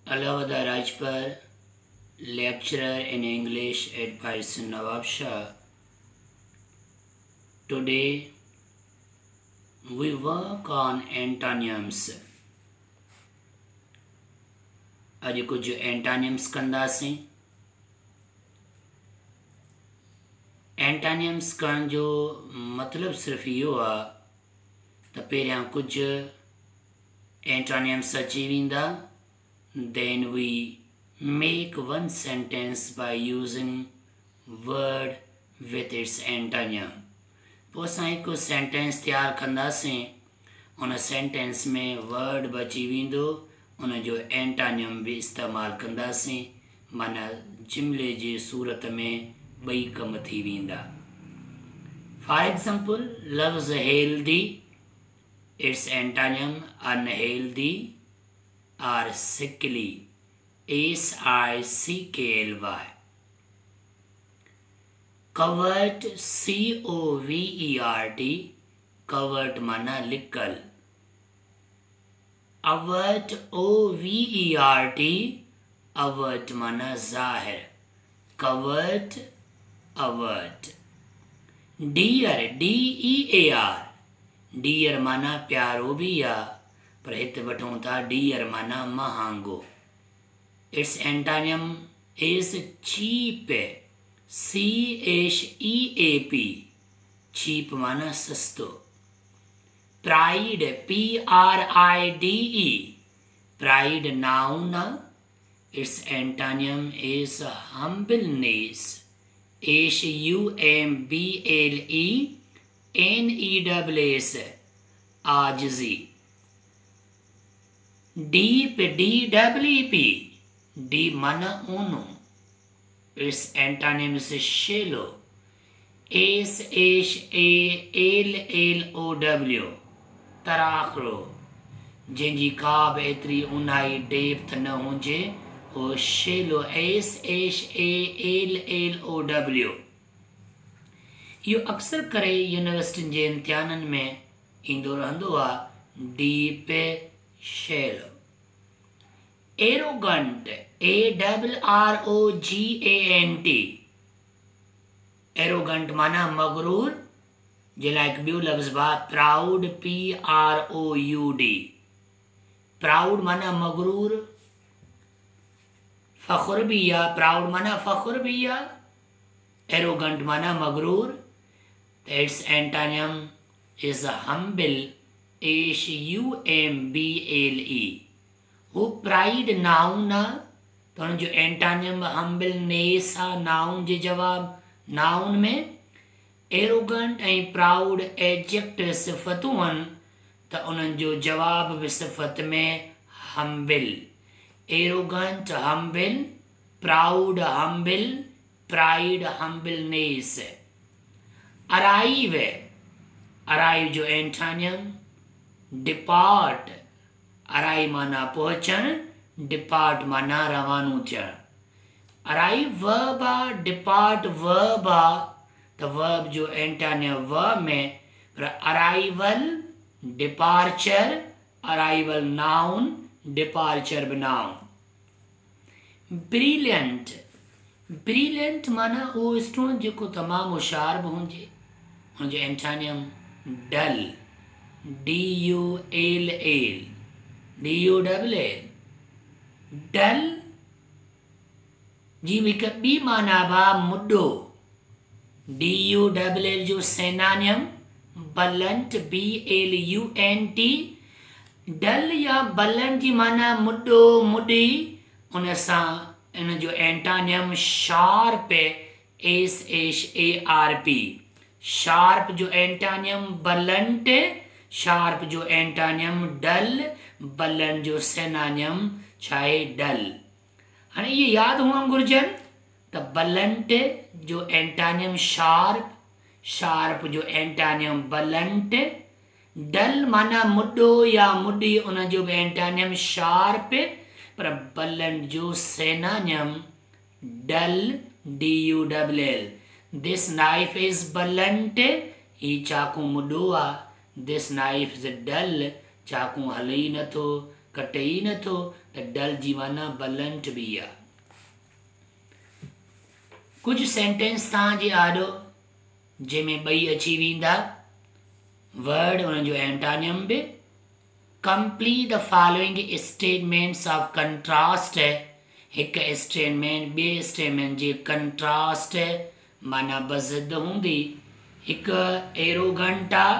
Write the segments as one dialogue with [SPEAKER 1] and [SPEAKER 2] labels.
[SPEAKER 1] Alawada Rajpal, lecturer in English at Python Nawab Shah. Today we work on antonyms. अॼु कुछ antonyms कंदासीं. Antonyms करण जो मतलब सिर्फ इहो आहे त पहिरियां कुछ antonyms अची वेंदा. Then we make one sentence by using word with its antonym. पोइ असां हिकु सेंटेंस तैयार कंदासीं. उन सेंटेंस में वर्ड बची वेंदो, उन जो एंटोनिम भी इस्तेमालु कंदासीं. माना जुमिले जी सूरत में ॿई कम थी वेंदा. फॉर एग्जाम्पल, लफ्ज़ healthy, it's antonym unhealthy or sickly, sickly. Covert, covert, covert माना लिकल. Avert, overt, avert माना जाहिर. Covert, avert. Dear, dear, dear माना प्यारो भी या, पर हिते वठूं था डियर माना महांगो. Its antonym is cheap, CHEAP, cheap माना सस्तो. Pride, PRIDE, pride noun. Its antonym is humbleness, HUMBLENESS, आजिज़ी. Deep, DEEP, deep माना ऊनो. Its antonym is shallow, SHALLOW, तराखड़ो. जिनजी का बि एतिरी ऊनाई डेप्थ न हुजे, वो shallow, SHALLOW. इहो अक्सर करे यूनिवर्सिटियुनि जे इम्तिहाननि में ईंदो रहंदो आहे. Deep, shallow. Arrogant, ARROGANT, arrogant माना मगरूर. जे लाइक ॿियो लफ़्ज़ बा proud, PROUD, proud माना मगरूर. फ़ख्र भी या, proud माना फ़ख्र भी या, arrogant माना मगरूर. Its antonym is humble, HUMBLE. वो प्राइड नाउन आहे, त हुन जो एंटोनिम हम्बलनेस आहे. नाउन जे जवाब नाउन में. एरोगंट ऐं प्राउड एडजेक्टिव सिफ़तूं आहिनि, त उन्हनि जो जवाब बि सिफ़त में humble. Arrogant humble, proud humble, pride humbleness. Arrive, arrive जो एंटोनिम डिपार्ट. अराइव माना पहुचण, डिपार्ट माना रवानो थियण. अराइव वर्ब आहे, डिपार्ट वर्ब आहे, त वर्ब जो एंटोनिम वर्ब में. पर arrival, departure, arrival noun, departure बि नाउन. ब्रिलियंट, ब्रिलियंट माना उहो स्टूडेंट जेको तमामु होशियार बि हुजे. हुनजो antonym dull, DULL, DULL. Dull जी हिकु ॿी माना बा मुडो. DULL जो सेनानियम बलंट, BLUNT. डल या बलंट जी माना मुडो, मुडी. उन सां इन जो एंटोनिम शार्प, SHARP. शार्प जो एंटोनिम बलंट, शार्प जो एंटोनिम डल, बलंट जो सेनानियम छा आहे डल. हाणे इहे यादि हुअणु घुरिजनि त बलंट जो एंटोनिम शार्प, शार्प जो एंटोनिम बलंट. डल माना मुडो या मुडी, उन जो बि एंटोनिम शार्प, पर बलंट जो सेनानियम डल, DULL. This knife is blunt, ही चाकू मुडो आहे. This knife is dull, चाकू हले ई नथो, कटे ई नथो. त त डल जी माना बलंट बि आहे। कुझु सेंटेंस तव्हांजे आॾो जंहिंमें ॿई अची वेंदा वर्ड उन जो एंटानियम बि। Complete the following statements of contrast. हिकु स्टेटमेंट ॿिए स्टेटमेंट जे कंट्रास्ट माना बज़िद हूंदी। हिकु एरोगंट आहे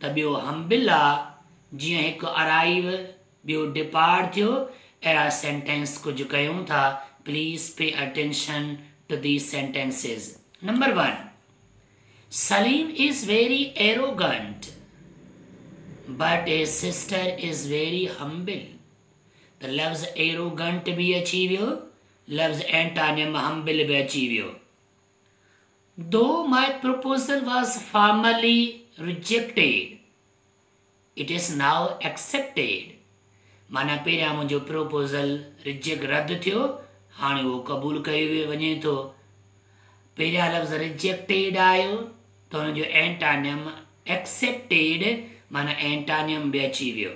[SPEAKER 1] त ॿियो हम्बिल आहे। जीअं हिकु अराइव ॿियो डिपार्ट थियो। अहिड़ा सेंटेंस कुझु कयूं था। Please pay attention to these sentences. Number 1, Salim is very arrogant, but his sister is very humble. The लफ्ज़ arrogant भी अची वियो, लफ्ज़ एंटानियम humble भी अची वियो। Though my proposal was formally rejected, it is now accepted. माना पहिरियां मुंहिंजो प्रपोज़ल रिजेक्ट रद्द थियो, हाणे उहो क़बूल कयो वञे थो। पहिरियां लफ़्ज़ रिजेक्टेड आयो त हुनजो एंटानियम एक्सेप्टेड माना एंटानियम बि अची वियो।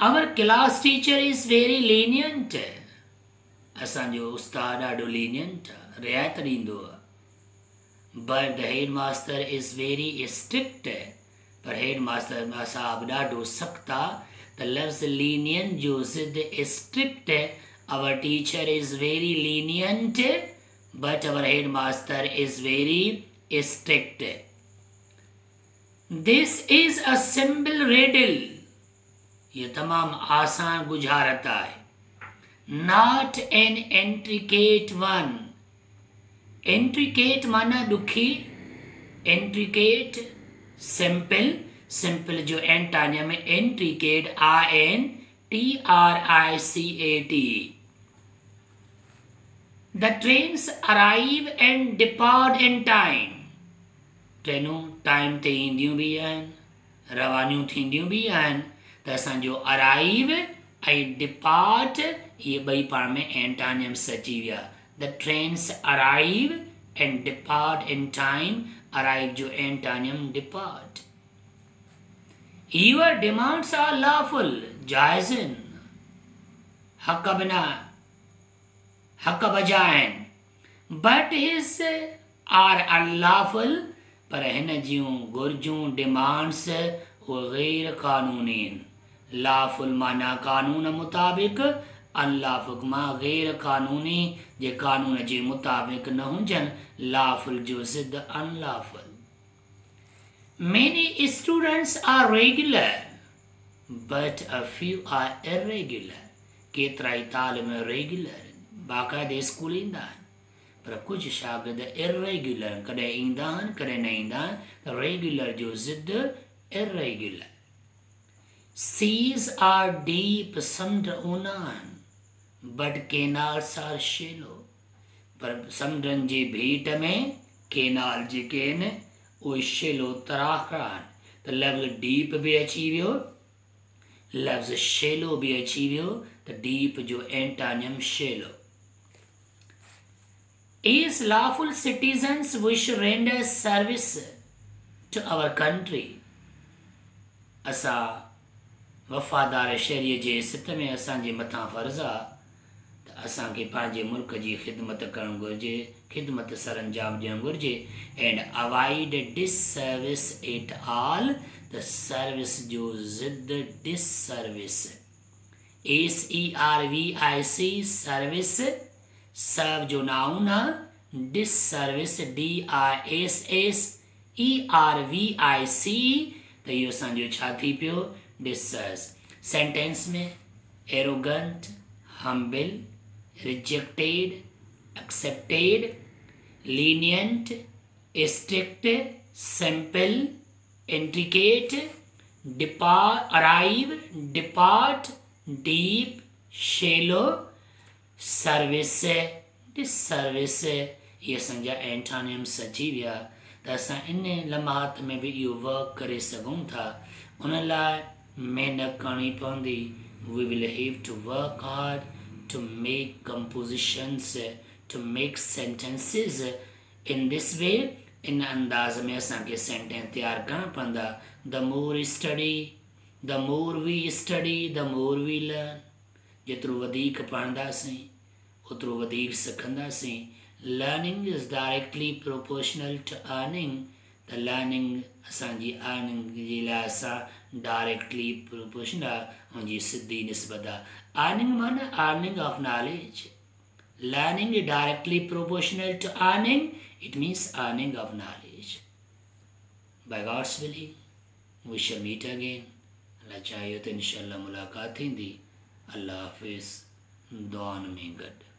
[SPEAKER 1] Our class teacher is very lenient. असांजो उस्तादु ॾाढो लीनियंट आहे, रिआयत ॾींदो आहे। But the head master is very strict. पर हेड मास्टर साहब ॾाढो सख़्तु आहे। त लफ़्ज़ लीनियंट जो ज़िद strict. Our teacher is very lenient but our headmaster is very strict. This is a simple riddle. ये तमाम आसान गुजारत है। Not an intricate one. Intricate माना दुखी, intricate simple, simple जो एंटानियम है intricate INTRICAT। The trains arrive and depart in time. ट्रेनूं time ते ईंदियूं बि आहिनि, रवानियूं थींदियूं बि आहिनि। त असांजो अराइव ऐं डिपार्ट इहे ॿई पाण में एंटानियम्स अची विया। The trains arrive and depart in time. Arrive जो antonym depart. Your demands are lawful. जाइज़ आहिनि, हक़ बिना हक़ बजा आहिनि। But his are unlawful. पर हिन जूं घुर्जूं डिमांड्स उहे गैर क़ानूनी आहिनि। लाफुल माना कानून मुताबिक़, अनलाफुल मां गैर क़ानूनी जे कानून जे मुताबिक़ न हुजनि। लाफुल जो ज़िद अनलाफुल। Many students are regular, but a few are irregular. केतिरा ई तालिम रेगुलर बाक़ाइदे स्कूल ईंदा आहिनि, पर कुझु शागिर्द इरेग्युलर कॾहिं ईंदा आहिनि कॾहिं न ईंदा आहिनि। रेगुलर जो ज़िद इरेग्युलर। Seize are deep. समुंड ऊना आहिनि, बट केनाल्स आर शेलो। पर समुंडनि जी भेट में केनाल जेके आहिनि उहे शेलो तराखड़ा आहिनि। त लफ़्ज़ डीप बि अची वियो, लफ़्ज़ शेलो बि अची वियो। त डीप जो एंटानियम shallow. As lawful citizens wish render service to our country. असां वफ़ादार शहरीअ जे सित में असांजे मथां फ़र्ज़ु आहे त असांखे पंहिंजे मुल्क जी ख़िदमत करणु घुरिजे, ख़िदमत सरअंजाम ॾियणु घुरिजे। And avoid disservice at all. त सर्विस जो ज़िद डिससर्विस। SERVIC service. सर्व जो नाउन आहे, डिससर्विस DISSERVIC। त इहो असांजो छा थी पियो, डिससर्विस। सेंटेंस में arrogant, humble, rejected, accepted, lenient, strict, simple, intricate, arrive, depart, deep, shallow, service, disservice. ये असांजा एंटानियम्स अची विया। त असां इन लम्हात में बि इहो वर्क करे सघूं था। उन लाइ महिनत करणी पवंदी। We will have to work hard to make compositions, to make sentences in this way. इन अंदाज़ में असांखे सेंटेंस तैयार करणा पवंदा। The more study the more we study the more we learn. जेतिरो वधीक पढ़ंदासीं ओतिरो वधीक सिखंदासीं। Learning is directly proportional to earning. त लर्निंग असांजी अर्निंग जे लाइ असां डायरेक्टली प्रोपोर्शनल आहे, उनजी सिधी निस्बत आहे। अर्निंग माना earning of knowledge. Learning is directly proportional to earning, it means earning of knowledge. By God's willing we shall meet again. Allah चाहियो त इंशाअल्लाह मुलाक़ात थींदी। अल्लाह हाफ़िज़। दुआउनि में गॾु।